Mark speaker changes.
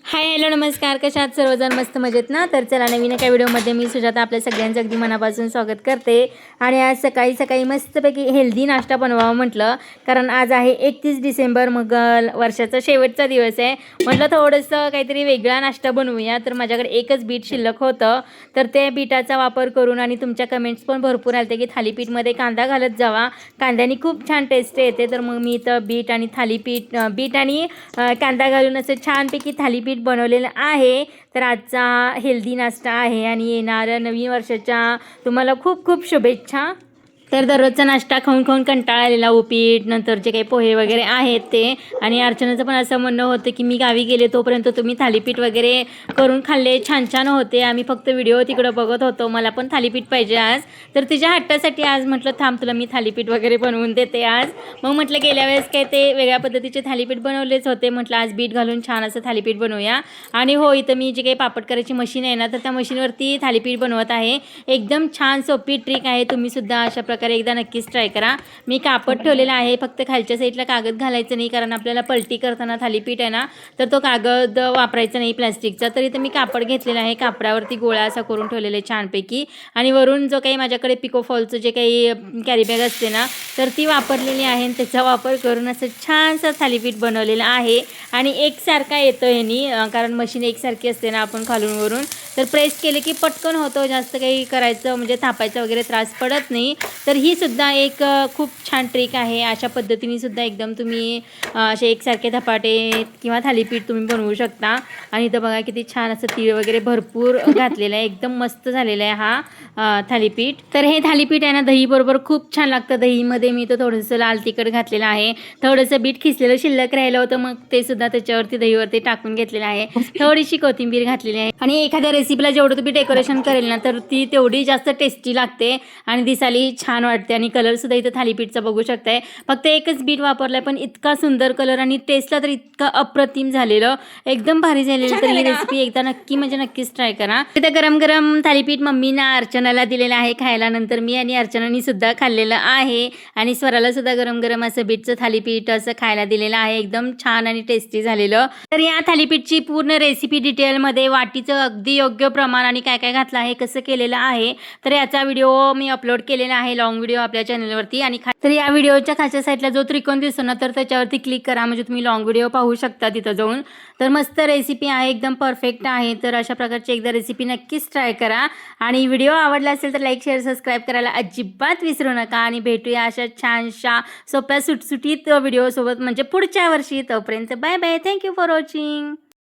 Speaker 1: Hi hello नमस्कार, कशा आहात सर्वजण? मस्त मजेत ना? तर चला नवीन एका व्हिडिओमध्ये मी सुजाता आपल्या सगळ्यांचं अगदी मनापासून स्वागत करते. आणि आज सकाळी सकाळी मस्तपैकी हेल्दी नाश्ता बनवावा म्हटलं, कारण आज आहे 31 डिसेंबर, मग वर्षाचा शेवटचा दिवस आहे. म्हटलं थोडंसं काहीतरी वेगळा नाश्ता बनवूया. तर माझ्याकडे एकच बीट शिल्लक होतं, तर ते बीटाचा वापर करून, आणि तुमच्या कमेंट्स पण भरपूर आलते की थालीपीठमध्ये कांदा घालत जावा, कांद्याने खूप छान टेस्ट येते. तर मग मी इथं बीट आणि बीट आणि कांदा घालून असं छानपैकी थालीपीठ बनवलेलं आहे. तर आजचा हेल्दी नाश्ता आहे आणि येणाऱ्या नवीन वर्षाच्या तुम्हाला खूप खूप शुभेच्छा. तर दररोजचा नाश्ता खाऊन खाऊन कंटाळा आलेला, उपीट नंतर जे काही पोहे वगैरे आहेत ते. आणि अर्चनाचं पण असं म्हणणं होतं की मी गावी गेले तोपर्यंत तुम्ही थालीपीठ वगैरे करून खाल्ले, छान छान होते, आम्ही फक्त व्हिडिओ तिकडं बघत होतो, मला पण थालीपीठ पाहिजे आज. तर तिच्या हट्टासाठी आज म्हटलं थांब, तुला मी थालीपीठ वगैरे बनवून देते आज. मग म्हटलं गेल्या वेळेस काय ते वेगळ्या पद्धतीचे थालीपीठ बनवलेच होते, म्हटलं आज बीट घालून छान असं थालीपीठ बनवूया. आणि हो, इथं मी जे काही पापड करायची मशीन आहे ना, तर त्या मशीनवरती थालीपीठ बनवत आहे. एकदम छान सोपी ट्रिक आहे, तुम्हीसुद्धा अशा प्रकारे एकदा नक्कीच ट्राय करा. मी कापड ठेवलेला आहे, फक्त खालच्या साईडला कागद घालायचं नाही, कारण आपल्याला पलटी करताना थालीपीठ आहे ना, तर तो कागद वापरायचा नाही प्लास्टिकचा. तर इथं मी कापड घेतलेला आहे, कापडावरती गोळा असा करून ठेवलेला आहे छानपैकी. आणि वरून जो काही माझ्याकडे पिकोफॉलचं जे काही कॅरीबॅग असते ना, तर ती वापरलेली आहे, आणि त्याचा वापर करून असं छानसं थालीपीठ बनवलेलं आहे. आणि एकसारखा येतो ह्यानी, कारण मशीन एकसारखी असते ना, आपण खालून वरून तर प्रेस केले की पटकन होतं, जास्त काही करायचं म्हणजे थापायचा वगैरे त्रास पडत नाही. तर ही सुद्धा एक खूप छान ट्रिक आहे. अशा पद्धतीने सुद्धा एकदम तुम्ही असे एकसारखे धपाटे किंवा थालीपीठ तुम्ही बनवू शकता. आणि इथं बघा किती छान असं तीळ वगैरे भरपूर घातलेलं आहे, एकदम मस्त झालेलं आहे हा थालीपीठ. तर हे थालीपीठ आहे ना, दही बरोबर खूप छान लागतं. दहीमध्ये मी तर थोडंसं लाल तिखट घातलेलं आहे, थोडंसं बीट खिसलेलं शिल्लक राहिलं होतं, मग ते सुद्धा त्याच्यावरती दहीवरती टाकून घेतलेलं आहे, थोडीशी कोथिंबीर घातलेली आहे. आणि एखाद्या रेसिपीला जेवढं तुम्ही डेकोरेशन करेल ना, तर ती तेवढी जास्त टेस्टी लागते आणि दिसायलाही छान वाटते. आणि कलरसुद्धा इथं थालीपीठचा बघू शकताय, फक्त एकच बीट वापरलाय, पण इतका सुंदर कलर आणि टेस्टला तर इतका अप्रतिम झालेलं, एकदम भारी झालेलं. तर ही रेसिपी एकदा नक्की म्हणजे नक्कीच ट्राय करा. तिथं गरम गरम थालीपीठ मम्मीना अर्चनाला दिलेलं आहे खायला, नंतर मी आणि अर्चनानी सुद्धा खाल्लेलं आहे. आणि स्वराला सुद्धा गरम गरम असं बीटचं थालीपीठ असं खायला दिलेलं आहे, एकदम छान आणि टेस्टी झालेलं. तर या थालीपीठची पूर्ण रेसिपी डिटेलमध्ये, वाटीचं अगदी योग्य प्रमाण आणि काय काय घातलं आहे, कसं केलेलं आहे, तर याचा व्हिडिओ मी अपलोड केलेला आहे, लॉंग व्हिडिओ आपल्या चॅनलवरती. आणि तर या व्हिडिओच्या खालच्या साईडला जो त्रिकोण दिसतो ना, तर त्याच्यावरती क्लिक करा, म्हणजे तुम्ही लॉंग व्हिडिओ पाहू शकता तिथं जाऊन. तर मस्त रेसिपी आहे, एकदम परफेक्ट आहे. तर अशा प्रकारची एकदा रेसिपी नक्कीच ट्राय करा. आणि व्हिडिओ आवडला असेल तर लाईक शेअर सबस्क्राईब करायला अजिबात विसरू नका. आणि भेटूया अशा छानशा सोप्या सुटसुटीत व्हिडिओसोबत म्हणजे पुढच्या वर्षी. तोपर्यंत bye bye, thank you for watching.